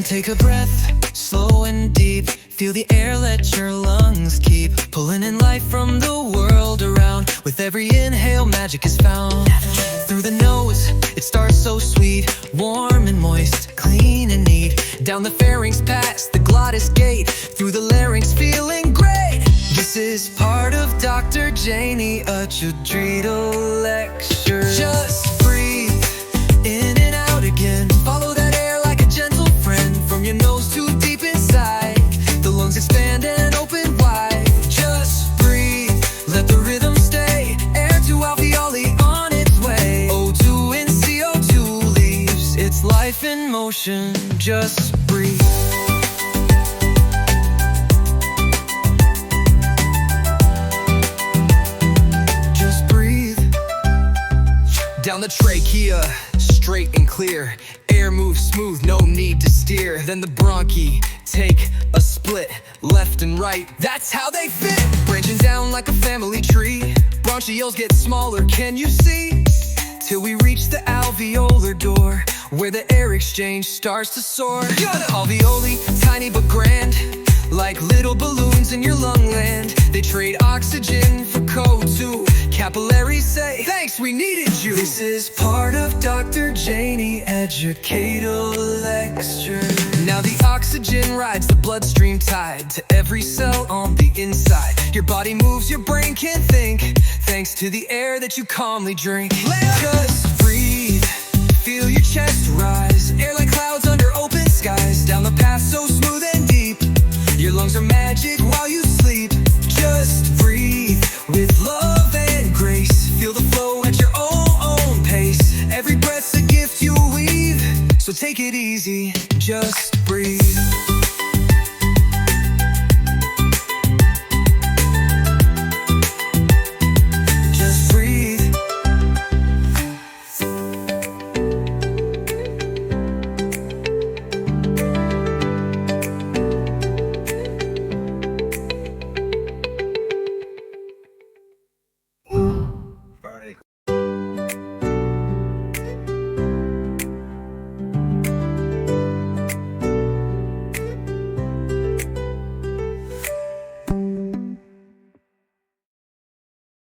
Take a breath, slow and deep. Feel the air, let your lungs keep pulling in life from the world around. With every inhale, magic is found. Through the nose, it starts so sweet, warm and moist, clean and neat. Down the pharynx, past the glottis gate, through the larynx, feeling great. This is part of Dr. Jany, a Jadrital lecture. Just breathe in and out again. Follow that air like a gentle friend. From your nose to deep inside, the lungs expand and open wide. Just breathe, let the rhythm stay. Air to alveoli on its way. O2 and CO2 leaves its life in motion. Just breathe. Down the trachea, straight and clear. Air moves smooth, no need to steer. Then the bronchi take a split, left and right. That's how they fit. Branching down like a family tree. Bronchioles get smaller, can you see? Till we reach the alveolar door, where the air exchange starts to soar. Alveoli, tiny but grand, like little balloons in your lung land. They trade oxygen for CO2. Capillaries say, thanks, we needed you. This is part of Dr. Jany educational lecture. Now the oxygen rides the bloodstream tide to every cell on the inside. Your body moves, your brain can think, thanks to the air that you calmly drink. Just breathe, feel your chest rise. Air like clouds under open skies. Down the path so smooth and deep, your lungs are magic while you sleep.